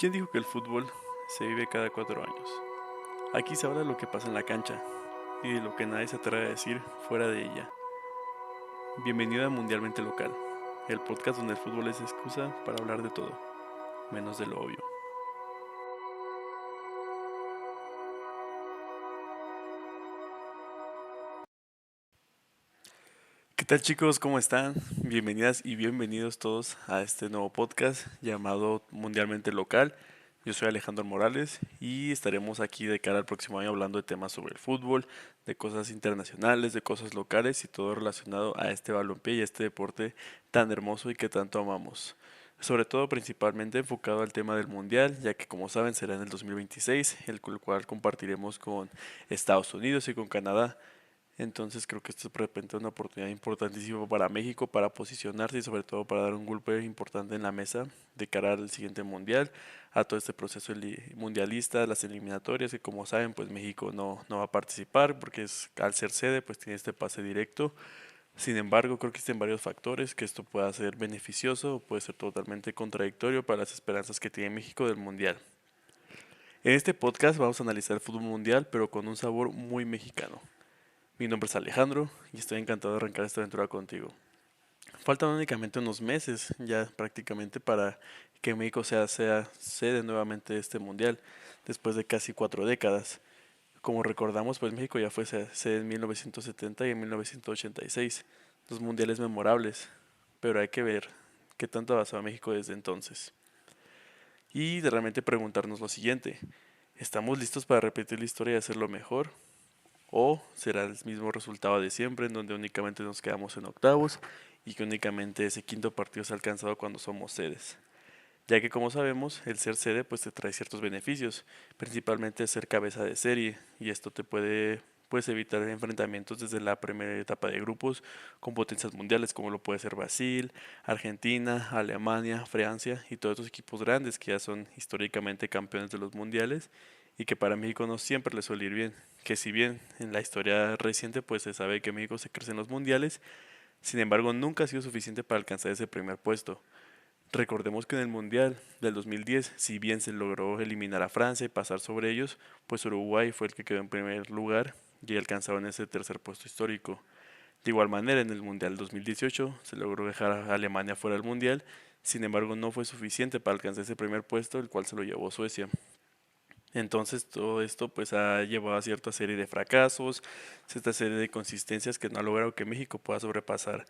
¿Quién dijo que el fútbol se vive cada 4 años? Aquí se habla de lo que pasa en la cancha y de lo que nadie se atreve a decir fuera de ella. Bienvenido a Mundialmente Local, el podcast donde el fútbol es excusa para hablar de todo, menos de lo obvio. ¿Qué tal chicos? ¿Cómo están? Bienvenidas y bienvenidos todos a este nuevo podcast llamado Mundialmente Local. Yo soy Alejandro Morales y estaremos aquí de cara al próximo año hablando de temas sobre el fútbol, de cosas internacionales, de cosas locales y todo relacionado a este balompié y a este deporte tan hermoso y que tanto amamos. Sobre todo principalmente enfocado al tema del mundial, ya que como saben será en el 2026, el cual compartiremos con Estados Unidos y con Canadá. Entonces creo que esto es de repente una oportunidad importantísima para México para posicionarse y sobre todo para dar un golpe importante en la mesa de cara al siguiente mundial, a todo este proceso mundialista, las eliminatorias, que como saben pues México no va a participar porque al ser sede pues tiene este pase directo. Sin embargo, creo que existen varios factores que esto pueda ser beneficioso o puede ser totalmente contradictorio para las esperanzas que tiene México del mundial. En este podcast vamos a analizar el fútbol mundial pero con un sabor muy mexicano. Mi nombre es Alejandro y estoy encantado de arrancar esta aventura contigo. Faltan únicamente unos meses ya prácticamente para que México sea sede nuevamente de este mundial, después de casi 4 décadas. Como recordamos, pues México ya fue sede en 1970 y en 1986, dos mundiales memorables, pero hay que ver qué tanto ha avanzado México desde entonces. Y de realmente preguntarnos lo siguiente, ¿estamos listos para repetir la historia y hacerlo mejor? ¿O será el mismo resultado de siempre, en donde únicamente nos quedamos en octavos y que únicamente ese quinto partido es alcanzado cuando somos sedes? Ya que como sabemos, el ser sede pues te trae ciertos beneficios, principalmente ser cabeza de serie, y esto te puedes evitar enfrentamientos desde la primera etapa de grupos con potencias mundiales como lo puede ser Brasil, Argentina, Alemania, Francia y todos estos equipos grandes que ya son históricamente campeones de los mundiales y que para México no siempre les suele ir bien, que si bien en la historia reciente pues se sabe que México se crece en los mundiales, sin embargo nunca ha sido suficiente para alcanzar ese primer puesto. Recordemos que en el Mundial del 2010, si bien se logró eliminar a Francia y pasar sobre ellos, pues Uruguay fue el que quedó en primer lugar y alcanzaron ese tercer puesto histórico. De igual manera, en el Mundial 2018 se logró dejar a Alemania fuera del Mundial, sin embargo no fue suficiente para alcanzar ese primer puesto, el cual se lo llevó Suecia. Entonces todo esto pues ha llevado a cierta serie de fracasos, cierta serie de consistencias que no ha logrado que México pueda sobrepasar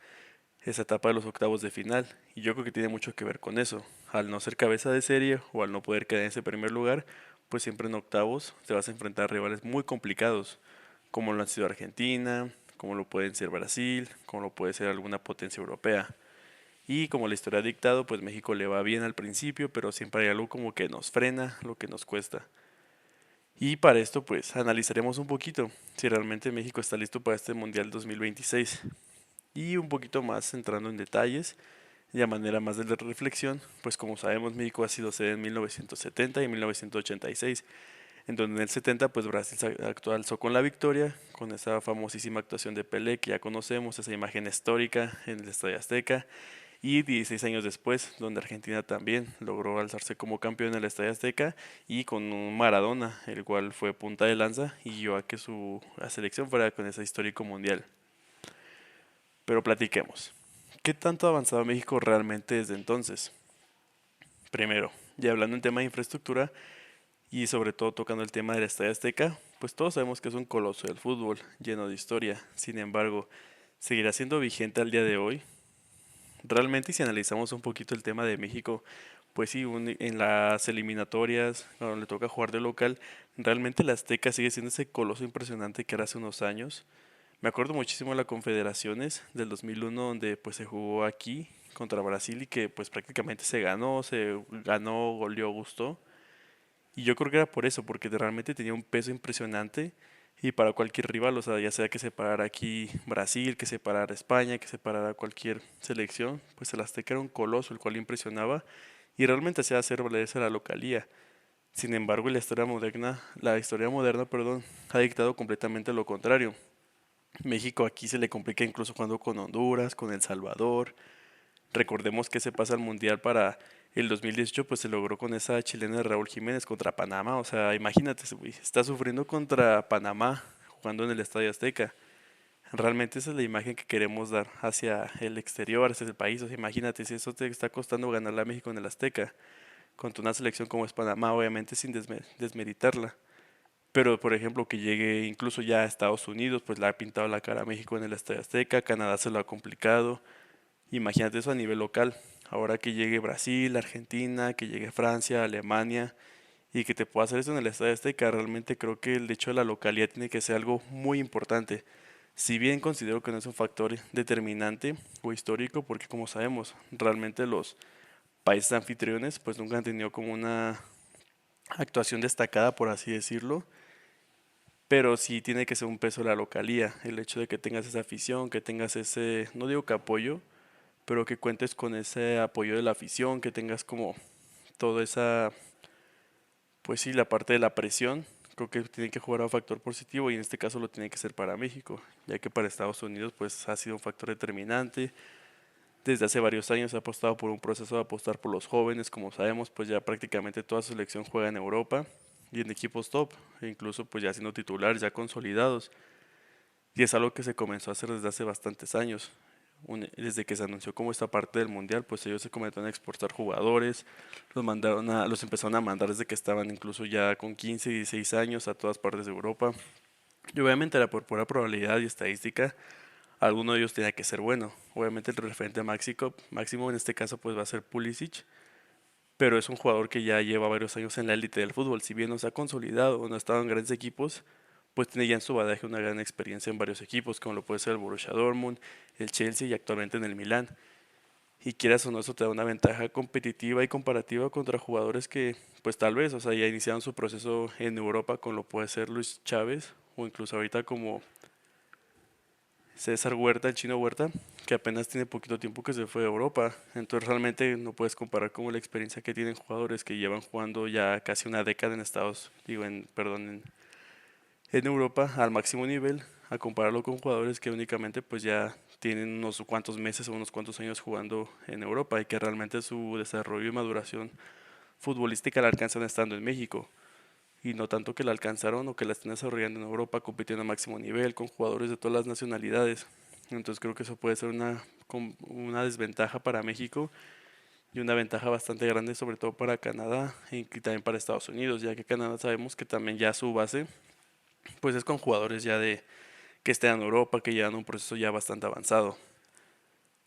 esa etapa de los octavos de final. Y yo creo que tiene mucho que ver con eso. Al no ser cabeza de serie o al no poder quedar en ese primer lugar, pues siempre en octavos te vas a enfrentar a rivales muy complicados, como lo han sido Argentina, como lo pueden ser Brasil, como lo puede ser alguna potencia europea. Y como la historia ha dictado, pues México le va bien al principio, pero siempre hay algo como que nos frena, lo que nos cuesta. Y para esto, pues analizaremos un poquito si realmente México está listo para este Mundial 2026. Y un poquito más entrando en detalles, y a manera más de reflexión, pues como sabemos México ha sido sede en 1970 y 1986, en donde en el 70 pues Brasil se alzó con la victoria, con esa famosísima actuación de Pelé que ya conocemos, esa imagen histórica en el Estadio Azteca, y 16 años después, donde Argentina también logró alzarse como campeón en el Estadio Azteca y con un Maradona, el cual fue punta de lanza y llevó a que su selección fuera con ese histórico mundial. Pero platiquemos. ¿Qué tanto ha avanzado México realmente desde entonces? Primero, ya hablando en tema de infraestructura y sobre todo tocando el tema del Estadio Azteca, pues todos sabemos que es un coloso del fútbol, lleno de historia. Sin embargo, ¿seguirá siendo vigente al día de hoy? Realmente si analizamos un poquito el tema de México, pues sí, en las eliminatorias, cuando le toca jugar de local, realmente el Azteca sigue siendo ese coloso impresionante que era hace unos años. Me acuerdo muchísimo de las Confederaciones del 2001 donde pues se jugó aquí contra Brasil y que pues prácticamente se ganó, goleó, gustó. Y yo creo que era por eso, porque realmente tenía un peso impresionante y para cualquier rival, o sea, ya sea que se parara aquí Brasil, que se parara España, que se parara cualquier selección, pues el Azteca era un coloso, el cual impresionaba y realmente hacía hacer valerse la localía. Sin embargo, la historia moderna, perdón, ha dictado completamente lo contrario. México aquí se le complica incluso jugando con Honduras, con El Salvador. Recordemos que se pasa al Mundial para El 2018 pues se logró con esa chilena de Raúl Jiménez contra Panamá, o sea, imagínate, ese güey está sufriendo contra Panamá jugando en el Estadio Azteca. Realmente esa es la imagen que queremos dar hacia el exterior, hacia el país. O sea, imagínate, si eso te está costando ganarle a México en el Azteca, contra una selección como es Panamá, obviamente sin desmeritarla. Pero, por ejemplo, que llegue incluso ya a Estados Unidos, pues le ha pintado la cara a México en el Estadio Azteca, Canadá se lo ha complicado. Imagínate eso a nivel local. Ahora que llegue Brasil, Argentina, que llegue Francia, Alemania y que te pueda hacer eso en el Estadio Azteca, realmente creo que el hecho de la localidad tiene que ser algo muy importante. Si bien considero que no es un factor determinante o histórico, porque como sabemos, realmente los países anfitriones pues nunca han tenido como una actuación destacada, por así decirlo, pero sí tiene que ser un peso de la localía, el hecho de que tengas esa afición, que tengas ese, no digo que apoyo, pero que cuentes con ese apoyo de la afición, que tengas como toda esa, pues sí, la parte de la presión, creo que tiene que jugar a un factor positivo y en este caso lo tiene que ser para México, ya que para Estados Unidos pues ha sido un factor determinante. Desde hace varios años ha apostado por un proceso de apostar por los jóvenes, como sabemos, pues ya prácticamente toda su selección juega en Europa y en equipos top, e incluso pues ya siendo titulares, ya consolidados. Y es algo que se comenzó a hacer desde hace bastantes años. Desde que se anunció como esta parte del mundial, pues ellos se comenzaron a exportar jugadores, los empezaron a mandar desde que estaban incluso ya con 15 y 16 años a todas partes de Europa. Y obviamente era por pura probabilidad y estadística, alguno de ellos tenía que ser bueno. Obviamente el referente máximo en este caso pues va a ser Pulisic, pero es un jugador que ya lleva varios años en la élite del fútbol. Si bien no se ha consolidado o no ha estado en grandes equipos, pues tiene ya en su badaje una gran experiencia en varios equipos, como lo puede ser el Borussia Dortmund, el Chelsea y actualmente en el Milán. Y quieras o no, eso te da una ventaja competitiva y comparativa contra jugadores que, pues tal vez, o sea, ya iniciaron su proceso en Europa, como lo puede ser Luis Chávez, o incluso ahorita como César Huerta, el chino Huerta, que apenas tiene poquito tiempo que se fue a Europa. Entonces realmente no puedes comparar como la experiencia que tienen jugadores que llevan jugando ya casi una década en en Europa al máximo nivel, a compararlo con jugadores que únicamente pues ya tienen unos cuantos meses o unos cuantos años jugando en Europa y que realmente su desarrollo y maduración futbolística la alcanzan estando en México y no tanto que la alcanzaron o que la estén desarrollando en Europa compitiendo a máximo nivel con jugadores de todas las nacionalidades. Entonces creo que eso puede ser una desventaja para México y una ventaja bastante grande sobre todo para Canadá y también para Estados Unidos, ya que Canadá sabemos que también ya su base pues es con jugadores ya de que estén en Europa, que llevan un proceso ya bastante avanzado.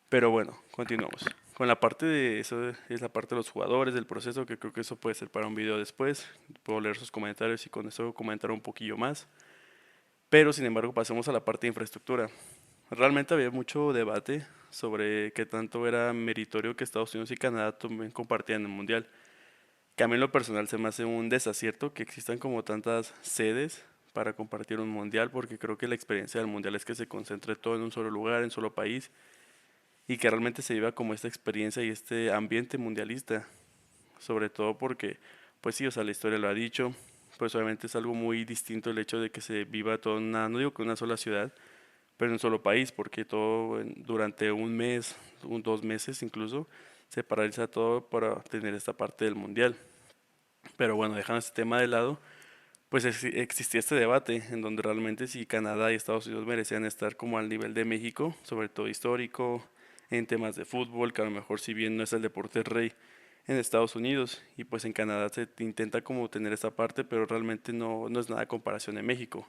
Pero bueno, continuamos. Con la parte de eso es la parte de los jugadores, del proceso, que creo que eso puede ser para un video después. Puedo leer sus comentarios y con eso comentar un poquillo más. Pero sin embargo, pasemos a la parte de infraestructura. Realmente había mucho debate sobre qué tanto era meritorio que Estados Unidos y Canadá también compartieran el mundial. Que a mí en lo personal se me hace un desacierto que existan como tantas sedes para compartir un mundial, porque creo que la experiencia del mundial es que se concentre todo en un solo lugar, en un solo país, y que realmente se viva como esta experiencia y este ambiente mundialista, sobre todo porque, pues sí, o sea, la historia lo ha dicho, pues obviamente es algo muy distinto el hecho de que se viva todo en una, no digo que una sola ciudad, pero en un solo país, porque durante un mes, 2 meses incluso, se paraliza todo para tener esta parte del mundial. Pero bueno, dejando este tema de lado, pues existía este debate en donde realmente si Canadá y Estados Unidos merecían estar como al nivel de México, sobre todo histórico, en temas de fútbol, que a lo mejor si bien no es el deporte rey en Estados Unidos, y pues en Canadá se intenta como tener esa parte, pero realmente no es nada a comparación de México.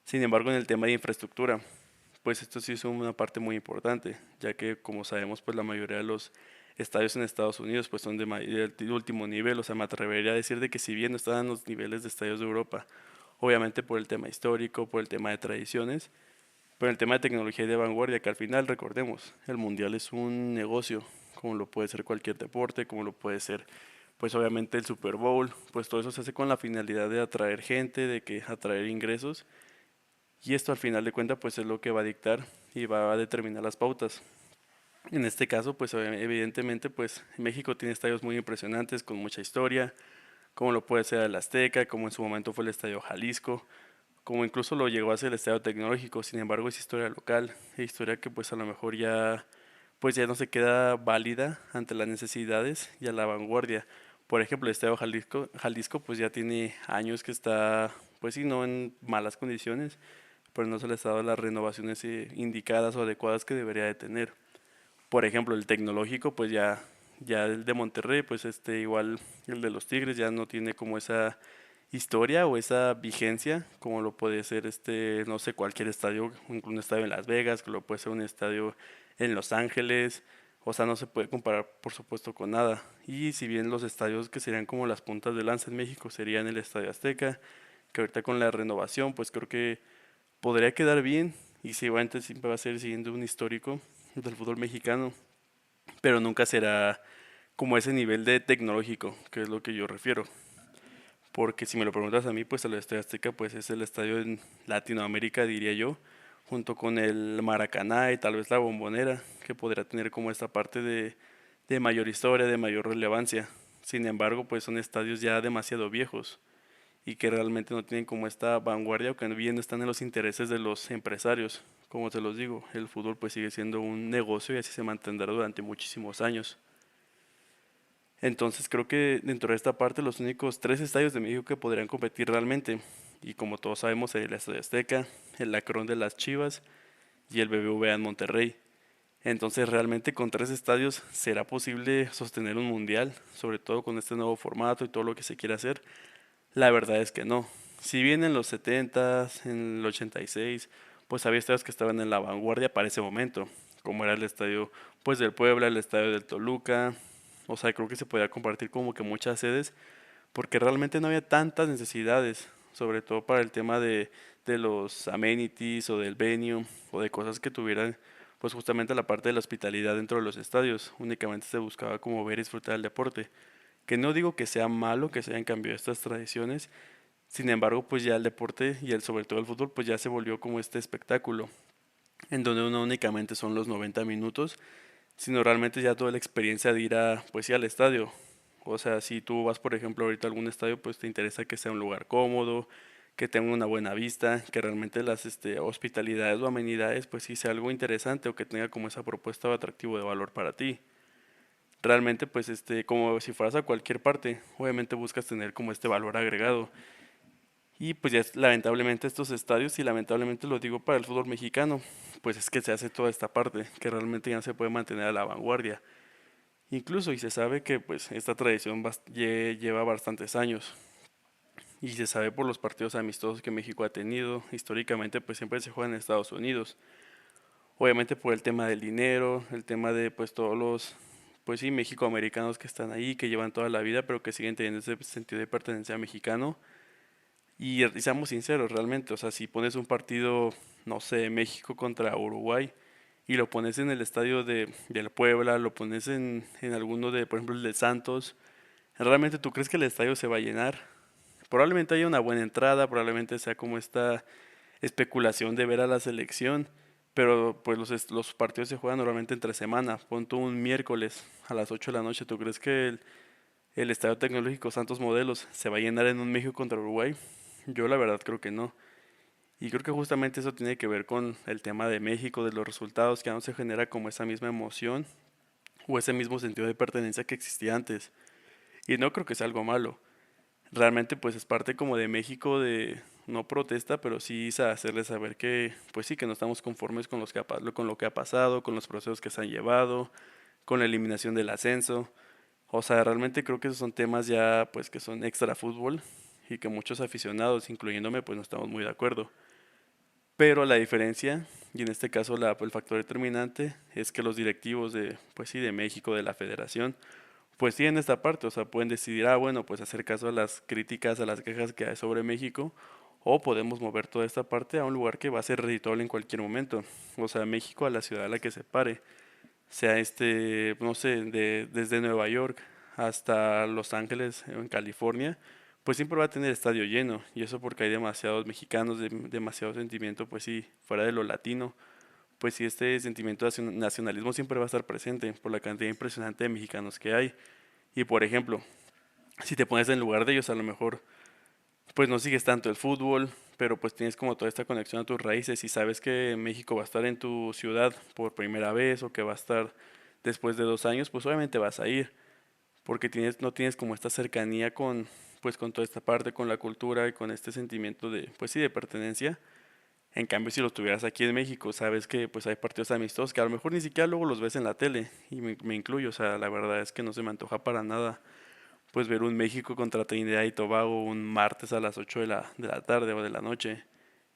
Sin embargo, en el tema de infraestructura, pues esto sí es una parte muy importante, ya que como sabemos, pues la mayoría de los estadios en Estados Unidos pues son de último nivel, o sea, me atrevería a decir de que si bien no están en los niveles de estadios de Europa, obviamente por el tema histórico, por el tema de tradiciones, pero el tema de tecnología y de vanguardia, que al final recordemos, el mundial es un negocio, como lo puede ser cualquier deporte, como lo puede ser pues obviamente el Super Bowl, pues todo eso se hace con la finalidad de atraer gente, de que atraer ingresos y esto al final de cuentas pues es lo que va a dictar y va a determinar las pautas. En este caso pues evidentemente pues México tiene estadios muy impresionantes con mucha historia, como lo puede ser el Azteca, como en su momento fue el Estadio Jalisco, como incluso lo llegó a ser el Estadio Tecnológico, sin embargo es historia local, es historia que pues a lo mejor ya pues ya no se queda válida ante las necesidades y a la vanguardia. Por ejemplo, el Estadio Jalisco pues ya tiene años que está, pues sí, no en malas condiciones, pero no se le ha dado las renovaciones indicadas o adecuadas que debería de tener. Por ejemplo, el tecnológico, pues ya el de Monterrey, pues igual el de los Tigres ya no tiene como esa historia o esa vigencia como lo puede ser no sé, cualquier estadio, un estadio en Las Vegas, que lo puede ser un estadio en Los Ángeles, o sea, no se puede comparar por supuesto con nada. Y si bien los estadios que serían como las puntas de lanza en México serían el Estadio Azteca, que ahorita con la renovación, pues creo que podría quedar bien y seguramente siempre va a ser siguiendo un histórico del fútbol mexicano, pero nunca será como ese nivel de tecnológico, que es lo que yo refiero. Porque si me lo preguntas a mí, pues el Estadio Azteca pues es el estadio en Latinoamérica, diría yo, junto con el Maracaná y tal vez la Bombonera, que podría tener como esta parte de mayor historia, de mayor relevancia. Sin embargo, pues son estadios ya demasiado viejos y que realmente no tienen como esta vanguardia o que bien no están en los intereses de los empresarios. Como te los digo, el fútbol pues sigue siendo un negocio y así se mantendrá durante muchísimos años. Entonces creo que dentro de esta parte los únicos tres estadios de México que podrían competir realmente, y como todos sabemos, el Estadio Azteca, el Akron de las Chivas y el BBVA en Monterrey. Entonces realmente con tres estadios será posible sostener un mundial, sobre todo con este nuevo formato y todo lo que se quiere hacer. La verdad es que no. Si bien en los 70s, en el 86, pues había estadios que estaban en la vanguardia para ese momento, como era el estadio pues del Puebla, el estadio del Toluca, o sea, creo que se podía compartir como que muchas sedes, porque realmente no había tantas necesidades, sobre todo para el tema de los amenities o del venue o de cosas que tuvieran pues justamente la parte de la hospitalidad dentro de los estadios. Únicamente se buscaba como ver y disfrutar el deporte. Que no digo que sea malo que se hayan cambiado estas tradiciones, sin embargo, pues ya el deporte y sobre todo el fútbol, pues ya se volvió como este espectáculo, en donde no únicamente son los 90 minutos, sino realmente ya toda la experiencia de ir a, pues sí, al estadio. O sea, si tú vas, por ejemplo, ahorita a algún estadio, pues te interesa que sea un lugar cómodo, que tenga una buena vista, que realmente las hospitalidades o amenidades, pues sí sea algo interesante o que tenga como esa propuesta o atractivo de valor para ti. Realmente, pues como si fueras a cualquier parte, obviamente buscas tener como este valor agregado. Y pues ya lamentablemente estos estadios, y lamentablemente lo digo para el fútbol mexicano, pues es que se hace toda esta parte, que realmente ya no se puede mantener a la vanguardia. Incluso, y se sabe que pues esta tradición lleva bastantes años, y se sabe por los partidos amistosos que México ha tenido, históricamente pues siempre se juega en Estados Unidos. Obviamente por el tema del dinero, el tema de pues todos los, pues sí, mexicoamericanos que están ahí, que llevan toda la vida, pero que siguen teniendo ese sentido de pertenencia mexicano. Y seamos sinceros, realmente, o sea, si pones un partido, no sé, México contra Uruguay, y lo pones en el estadio del Puebla, lo pones en alguno de, por ejemplo, el de Santos, ¿realmente tú crees que el estadio se va a llenar? Probablemente haya una buena entrada, probablemente sea como esta especulación de ver a la selección, pero pues los partidos se juegan normalmente entre semana, pon tú un miércoles a las 8 de la noche, ¿tú crees que el Estadio Tecnológico Santos Modelos se va a llenar en un México contra Uruguay? Yo la verdad creo que no. Y creo que justamente eso tiene que ver con el tema de México, de los resultados, que ya no se genera como esa misma emoción o ese mismo sentido de pertenencia que existía antes. Y no creo que sea algo malo. Realmente pues es parte como de México de no protesta, pero sí hacerle saber que pues sí que no estamos conformes con con lo que ha pasado, con los procesos que se han llevado, con la eliminación del ascenso. O sea, realmente creo que esos son temas ya pues que son extra fútbol y que muchos aficionados, incluyéndome, pues no estamos muy de acuerdo. Pero la diferencia, y en este caso el factor determinante, es que los directivos de, pues sí, de México, de la federación, pues tienen esta parte, o sea, pueden decidir, bueno, pues hacer caso a las críticas, a las quejas que hay sobre México, o podemos mover toda esta parte a un lugar que va a ser redituable en cualquier momento. O sea, México a la ciudad a la que se pare, sea no sé, desde Nueva York hasta Los Ángeles, en California, pues siempre va a tener estadio lleno, y eso porque hay demasiados mexicanos, demasiado sentimiento, pues sí, fuera de lo latino, pues sí, este sentimiento de nacionalismo siempre va a estar presente por la cantidad impresionante de mexicanos que hay. Y por ejemplo, si te pones en lugar de ellos, a lo mejor pues no sigues tanto el fútbol, pero pues tienes como toda esta conexión a tus raíces y sabes que México va a estar en tu ciudad por primera vez o que va a estar después de 2 años, pues obviamente vas a ir, porque no tienes como esta cercanía pues con toda esta parte, con la cultura y con este sentimiento de, pues sí, de pertenencia. En cambio, si lo tuvieras aquí en México, sabes que pues hay partidos amistosos que a lo mejor ni siquiera luego los ves en la tele, y me incluyo, o sea, la verdad es que no se me antoja para nada pues ver un México contra Trinidad y Tobago un martes a las 8 de la tarde o de la noche.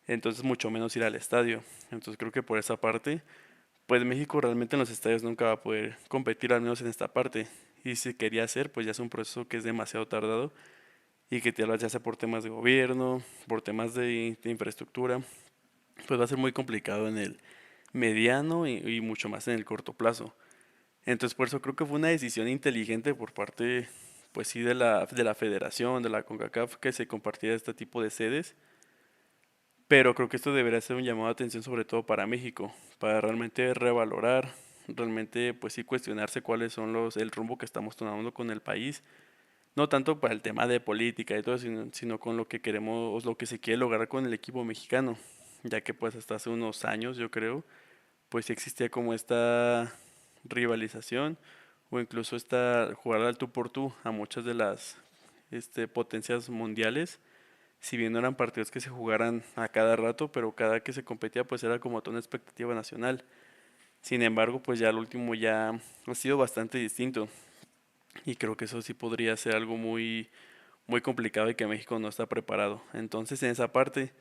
Entonces mucho menos ir al estadio. Entonces creo que por esa parte, pues México realmente en los estadios nunca va a poder competir, al menos en esta parte. Y si quería hacer, pues ya es un proceso que es demasiado tardado y que te ya sea por temas de gobierno, por temas de infraestructura, pues va a ser muy complicado en el mediano y mucho más en el corto plazo. Entonces por eso creo que fue una decisión inteligente por parte, pues sí, de la federación, de la CONCACAF, que se compartiera este tipo de sedes. Pero creo que esto debería ser un llamado de atención sobre todo para México, para realmente revalorar, realmente pues sí cuestionarse cuáles son el rumbo que estamos tomando con el país. No tanto para el tema de política y todo, sino con lo que queremos, lo que se quiere lograr con el equipo mexicano. Ya que pues hasta hace unos años, yo creo, pues sí existía como esta rivalización o incluso esta jugar al tú por tú a muchas de las potencias mundiales, si bien no eran partidos que se jugaran a cada rato, pero cada que se competía pues era como toda una expectativa nacional. Sin embargo, pues ya el último ya ha sido bastante distinto y creo que eso sí podría ser algo muy muy complicado y que México no está preparado. Entonces, en esa parte,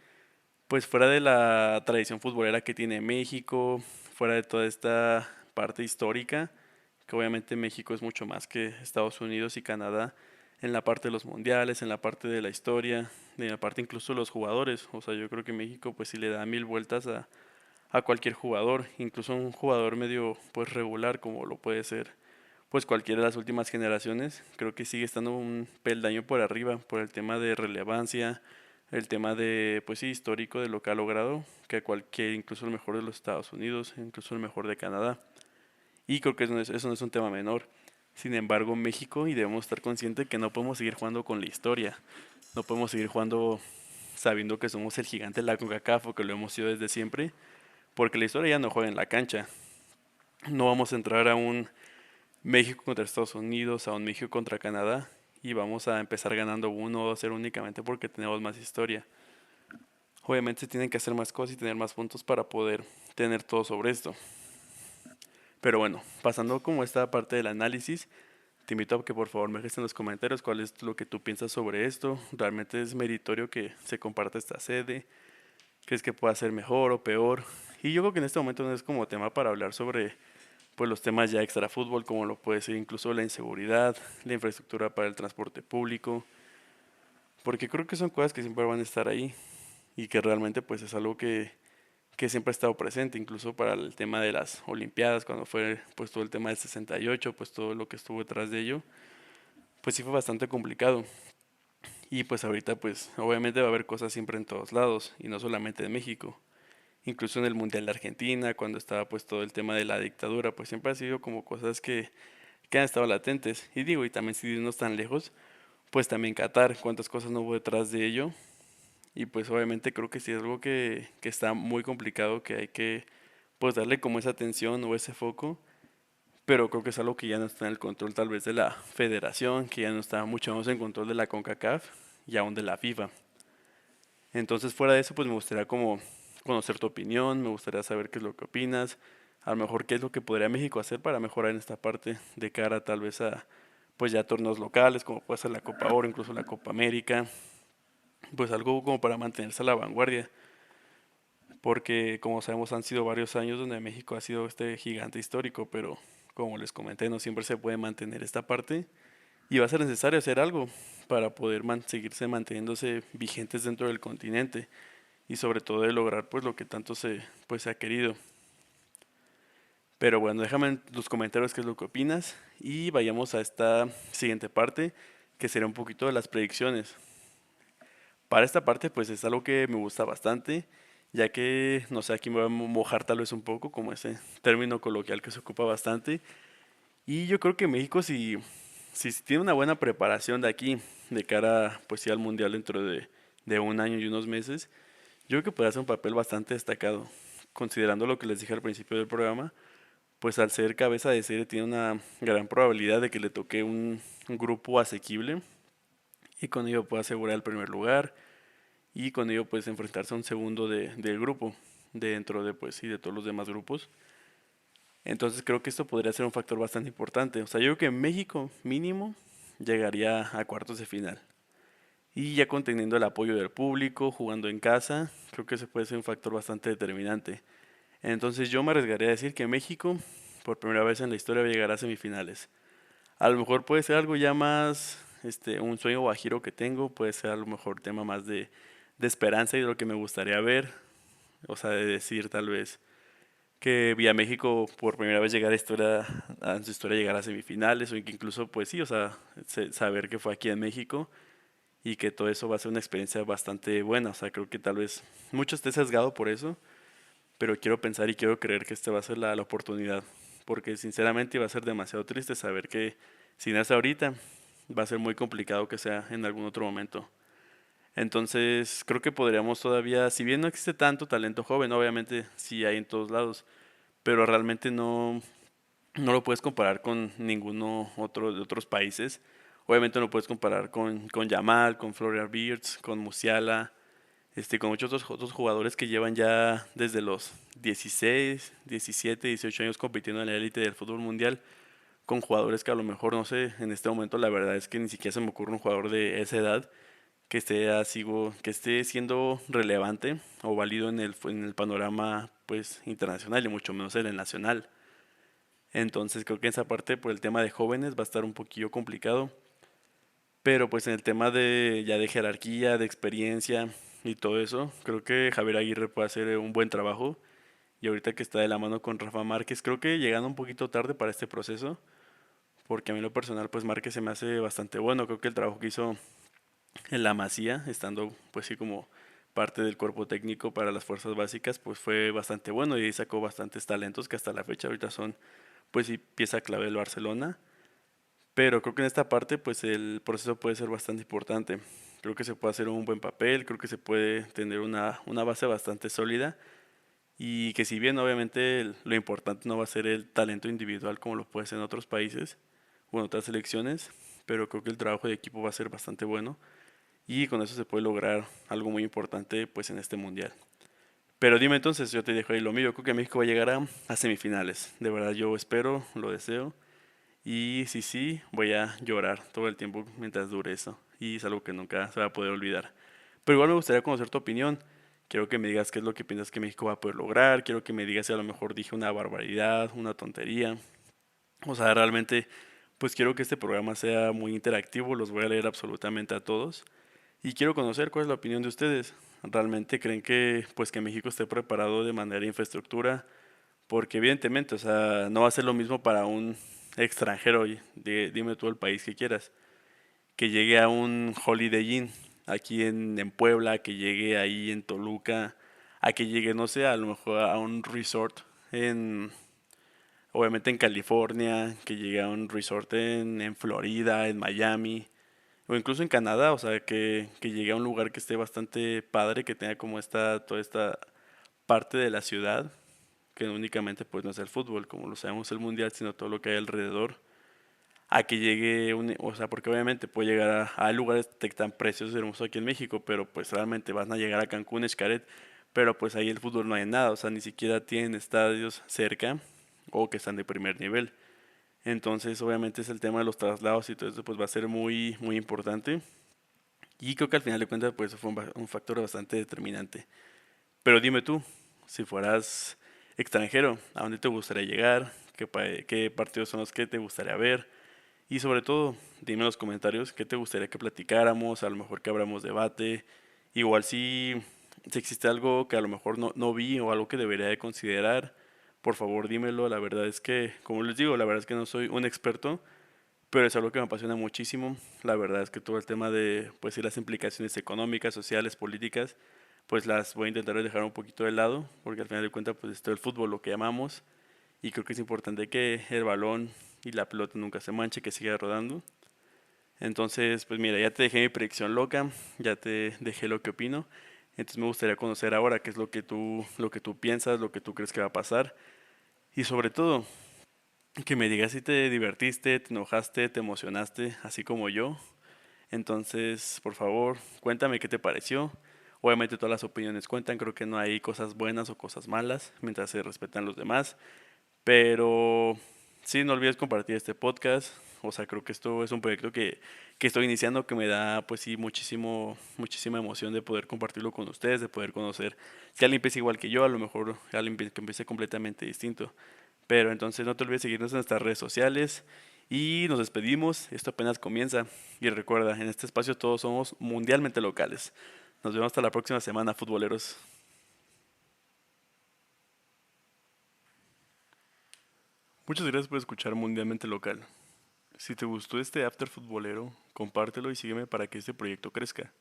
pues fuera de la tradición futbolera que tiene México, fuera de toda esta parte histórica, que obviamente México es mucho más que Estados Unidos y Canadá, en la parte de los mundiales, en la parte de la historia, en la parte incluso de los jugadores. O sea, yo creo que México pues sí le da mil vueltas a cualquier jugador, incluso un jugador medio pues regular como lo puede ser pues cualquiera de las últimas generaciones, creo que sigue estando un peldaño por arriba por el tema de relevancia, el tema de, pues sí, histórico de lo que ha logrado, que cualquier, incluso el mejor de los Estados Unidos, incluso el mejor de Canadá. Y creo que eso no es un tema menor. Sin embargo, México, y debemos estar conscientes que no podemos seguir jugando con la historia, no podemos seguir jugando sabiendo que somos el gigante de la CONCACAF o que lo hemos sido desde siempre, porque la historia ya no juega en la cancha. No vamos a entrar a un México contra Estados Unidos, a un México contra Canadá y vamos a empezar ganando 1 o 0 únicamente porque tenemos más historia. Obviamente se tienen que hacer más cosas y tener más puntos para poder tener todo sobre esto. Pero bueno, pasando como esta parte del análisis, te invito a que por favor me dejes en los comentarios cuál es lo que tú piensas sobre esto. ¿Realmente es meritorio que se comparta esta sede? ¿Crees que pueda ser mejor o peor? Y yo creo que en este momento no es como tema para hablar sobre pues los temas ya extra fútbol, como lo puede ser incluso la inseguridad, la infraestructura para el transporte público, porque creo que son cosas que siempre van a estar ahí y que realmente pues es algo que siempre ha estado presente, incluso para el tema de las Olimpiadas, cuando fue pues todo el tema del 68, pues todo lo que estuvo detrás de ello, pues sí fue bastante complicado. Y pues ahorita pues obviamente va a haber cosas siempre en todos lados y no solamente en México. Incluso en el Mundial de Argentina, cuando estaba pues todo el tema de la dictadura, pues siempre ha sido como cosas que han estado latentes. Y digo, y también si no están lejos, pues también Qatar, cuántas cosas no hubo detrás de ello. Y pues obviamente creo que sí es algo que está muy complicado, que hay que pues darle como esa atención o ese foco. Pero creo que es algo que ya no está en el control tal vez de la federación, que ya no está mucho más en control de la CONCACAF y aún de la FIFA. Entonces fuera de eso pues me gustaría como conocer tu opinión, me gustaría saber qué es lo que opinas, a lo mejor qué es lo que podría México hacer para mejorar en esta parte de cara tal vez a pues ya torneos locales como puede ser la Copa Oro, incluso la Copa América, pues algo como para mantenerse a la vanguardia, porque como sabemos han sido varios años donde México ha sido este gigante histórico, pero como les comenté no siempre se puede mantener esta parte y va a ser necesario hacer algo para poder seguirse manteniéndose vigentes dentro del continente y sobre todo de lograr pues lo que tanto se ha querido. Pero bueno, déjame en los comentarios qué es lo que opinas y vayamos a esta siguiente parte que será un poquito de las predicciones. Para esta parte pues es algo que me gusta bastante, ya que no sé, aquí me voy a mojar tal vez un poco como ese término coloquial que se ocupa bastante. Y yo creo que México si tiene una buena preparación de aquí, de cara pues sí al mundial dentro de de un año y unos meses, yo creo que puede hacer un papel bastante destacado, considerando lo que les dije al principio del programa, pues al ser cabeza de serie tiene una gran probabilidad de que le toque un grupo asequible y con ello puede asegurar el primer lugar y con ello pues enfrentarse a un segundo del grupo dentro de pues sí de todos los demás grupos. Entonces creo que esto podría ser un factor bastante importante. O sea, yo creo que México mínimo llegaría a cuartos de final. Y ya conteniendo el apoyo del público, jugando en casa, creo que ese puede ser un factor bastante determinante. Entonces yo me arriesgaría a decir que México, por primera vez en la historia, llegará a semifinales. A lo mejor puede ser algo ya más, un sueño guajiro que tengo, puede ser a lo mejor tema más de esperanza y de lo que me gustaría ver. O sea, de decir tal vez que vi a México por primera vez llegar a su historia llegar a semifinales, o que incluso, pues sí, o sea, saber que fue aquí en México y que todo eso va a ser una experiencia bastante buena. O sea, creo que tal vez mucho esté sesgado por eso, pero quiero pensar y quiero creer que esta va a ser la oportunidad, porque sinceramente va a ser demasiado triste saber que si no es ahorita, va a ser muy complicado que sea en algún otro momento. Entonces, creo que podríamos todavía, si bien no existe tanto talento joven, obviamente sí hay en todos lados, pero realmente no lo puedes comparar con ninguno otro de otros países. Obviamente no puedes comparar con Yamal, con Florian Wirtz, con Musiala, con muchos otros jugadores que llevan ya desde los 16, 17, 18 años compitiendo en la élite del fútbol mundial, con jugadores que a lo mejor, no sé, en este momento la verdad es que ni siquiera se me ocurre un jugador de esa edad que esté así, que esté siendo relevante o válido en el panorama pues internacional y mucho menos en el nacional. Entonces creo que esa parte por el tema de jóvenes va a estar un poquillo complicado, pero pues en el tema de ya de jerarquía, de experiencia y todo eso, creo que Javier Aguirre puede hacer un buen trabajo y ahorita que está de la mano con Rafa Márquez, creo que llegando un poquito tarde para este proceso, porque a mí en lo personal pues Márquez se me hace bastante bueno, creo que el trabajo que hizo en la Masía, estando pues sí como parte del cuerpo técnico para las fuerzas básicas, pues fue bastante bueno y ahí sacó bastantes talentos que hasta la fecha ahorita son pues sí pieza clave del Barcelona. Pero creo que en esta parte, pues el proceso puede ser bastante importante. Creo que se puede hacer un buen papel, creo que se puede tener una base bastante sólida y que si bien obviamente lo importante no va a ser el talento individual como lo puede ser en otros países o en otras selecciones, pero creo que el trabajo de equipo va a ser bastante bueno y con eso se puede lograr algo muy importante pues en este mundial. Pero dime entonces, yo te dejo ahí lo mío, yo creo que México va a llegar a semifinales. De verdad yo espero, lo deseo. Y sí, sí, voy a llorar todo el tiempo mientras dure eso. Y es algo que nunca se va a poder olvidar. Pero igual me gustaría conocer tu opinión. Quiero que me digas qué es lo que piensas que México va a poder lograr. Quiero que me digas si a lo mejor dije una barbaridad, una tontería. O sea, realmente, pues quiero que este programa sea muy interactivo. Los voy a leer absolutamente a todos. Y quiero conocer cuál es la opinión de ustedes. ¿Realmente creen que, pues, que México esté preparado de manera de infraestructura? Porque evidentemente, o sea, no va a ser lo mismo para un extranjero, dime tú el país que quieras, que llegue a un Holiday Inn aquí en Puebla, que llegue ahí en Toluca, a que llegue, no sé, a lo mejor a un resort en, obviamente en California, que llegue a un resort en Florida, en Miami, o incluso en Canadá, o sea, que llegue a un lugar que esté bastante padre, que tenga como toda esta parte de la ciudad que únicamente pues no es el fútbol, como lo sabemos el mundial, sino todo lo que hay alrededor, a que llegue, o sea, porque obviamente puede llegar a lugares tan preciosos y hermosos aquí en México, pero pues realmente van a llegar a Cancún, Xcaret, pero pues ahí el fútbol no hay nada, o sea, ni siquiera tienen estadios cerca o que están de primer nivel. Entonces, obviamente es el tema de los traslados y todo eso, pues va a ser muy, muy importante. Y creo que al final de cuentas, pues eso fue un factor bastante determinante. Pero dime tú, si fueras extranjero, ¿a dónde te gustaría llegar? ¿Qué partidos son los que te gustaría ver? Y sobre todo, dime en los comentarios qué te gustaría que platicáramos, a lo mejor que abramos debate. Igual si existe algo que a lo mejor no vi o algo que debería de considerar, por favor dímelo. La verdad es que, como les digo, la verdad es que no soy un experto, pero es algo que me apasiona muchísimo. La verdad es que todo el tema de, pues, sí, las implicaciones económicas, sociales, políticas, pues las voy a intentar dejar un poquito de lado, porque al final de cuentas, pues esto es el fútbol, lo que amamos, y creo que es importante que el balón y la pelota nunca se manche, que siga rodando. Entonces, pues mira, ya te dejé mi predicción loca, ya te dejé lo que opino. Entonces me gustaría conocer ahora qué es lo que tú piensas, lo que tú crees que va a pasar. Y sobre todo, que me digas si te divertiste, te enojaste, te emocionaste, así como yo. Entonces, por favor, cuéntame qué te pareció. Obviamente todas las opiniones cuentan, creo que no hay cosas buenas o cosas malas, mientras se respetan los demás. Pero sí, no olvides compartir este podcast. O sea, creo que esto es un proyecto que estoy iniciando que me da, pues sí, muchísima emoción de poder compartirlo con ustedes, de poder conocer si alguien piensa igual que yo, a lo mejor alguien que empiece completamente distinto. Pero entonces no te olvides seguirnos en nuestras redes sociales y nos despedimos. Esto apenas comienza. Y recuerda, en este espacio todos somos mundialmente locales. Nos vemos hasta la próxima semana, futboleros. Muchas gracias por escuchar Mundialmente Local. Si te gustó este after futbolero, compártelo y sígueme para que este proyecto crezca.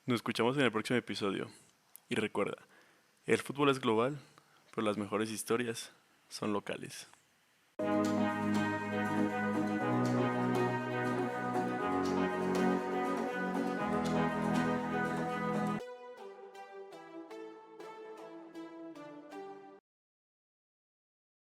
Nos escuchamos en el próximo episodio. Y recuerda, el fútbol es global, pero las mejores historias son locales.